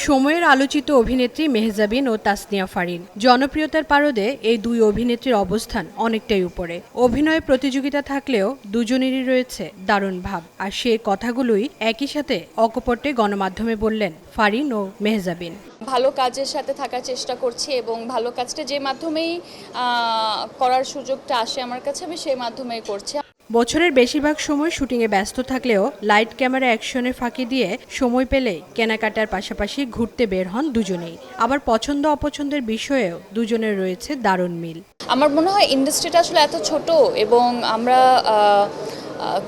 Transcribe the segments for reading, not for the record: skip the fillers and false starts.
সময়ের আলোচিত অভিনেত্রী মেহজাবিন ও তাসনিয়া ফারিন জনপ্রিয়তার পারদে এই দুই অভিনেত্রীর অবস্থান অনেকটাই উপরে। অভিনয় প্রতিযোগিতা থাকলেও দুজনেরই রয়েছে দারুণ ভাব, আর সেই কথাগুলোই একই সাথে অকপটে গণমাধ্যমে বললেন ফারিন ও মেহজাবিন। ভালো কাজের সাথে থাকার চেষ্টা করছি এবং ভালো কাজটা যে মাধ্যমেই করার সুযোগটা আসে আমার কাছে, আমি সেই মাধ্যমেই করছি। বছরের বেশিরভাগ সময় শুটিংয়ে ব্যস্ত থাকলেও লাইট ক্যামেরা অ্যাকশনে ফাঁকি দিয়ে সময় পেলে কেনাকাটার পাশাপাশি ঘুরতে বের হন দুজনেই। আবার পছন্দ অপছন্দের বিষয়েও দুজনের রয়েছে দারুণ মিল। আমার মনে হয় ইন্ডাস্ট্রিটা আসলে এত ছোট এবং আমরা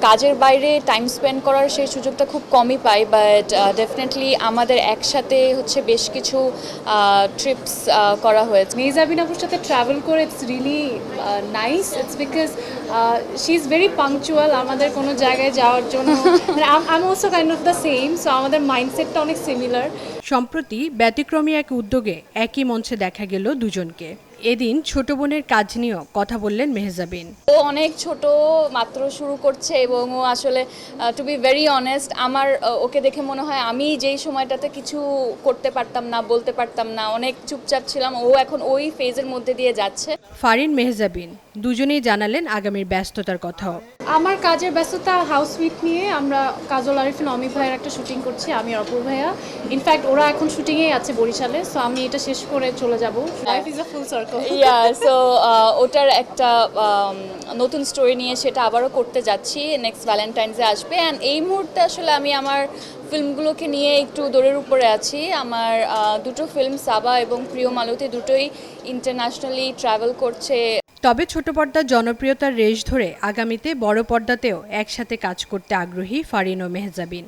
কাজের বাইরে টাইম স্পেন্ড করার সেই সুযোগটা খুব কমই পাই, বাট ডেফিনেটলি আমাদের একসাথে হচ্ছে বেশ কিছু ট্রিপস করা হয়েছে। মেহজাবিন আপুর সাথে ট্রাভেল করে it's really nice. It's because she is very punctual আমাদের কোনো জায়গায় যাওয়ার জন্য। I am also kind of the same, so আমাদের মাইন্ডসেটটা অনেক সিমিলার। সম্প্রতি ব্যতিক্রমী এক উদ্যোগে একই মঞ্চে দেখা গেল দুজনকে। এদিন ছোট বোনের কাজ নিয়েও কথা বললেন মেহজাবিন। ও অনেক ছোট, মাত্র শুরু করছে এবং ও আসলে টু বি ভেরি অনেস্ট, আমার ওকে দেখে মনে হয় আমি যেই সময়টাতে কিছু করতে পারতাম না, বলতে পারতাম না, অনেক চুপচাপ ছিলাম, ও এখন ওই ফেজের মধ্যে দিয়ে যাচ্ছে। ফারিন মেহজাবিন দুজনেই জানালেন আগামীর ব্যস্ততার কথাও। আমার কাজের ব্যস্ততা হাউস উইক নিয়ে আমরা কাজল আরিফিন অমিত ভাইয়ের একটা শুটিং করছি, আমি আর অপূর্ব ভাইয়া। ইনফ্যাক্ট ওরা এখন শুটিংয়েই আছে বরিশালে, সো আমি এটা শেষ করে চলে যাব। Life is a full circle. So ওটার একটা নতুন স্টোরি নিয়ে সেটা আবারও করতে যাচ্ছি, নেক্সট ভ্যালেন্টাইন্সে আসবে। অ্যান্ড এই মুহূর্তে আসলে আমি আমার ফিল্মগুলোকে নিয়ে একটু দৌড়ের উপরে আছি। আমার দুটো ফিল্ম সাবা এবং প্রিয় মালতী দুটোই ইন্টারন্যাশনালি ট্রাভেল করছে। তবে ছোট পর্দার জনপ্রিয়তার রেশ ধরে আগামীতে বড় পর্দাতেও একসাথে কাজ করতে আগ্রহী ফারিন ও মেহজাবিন।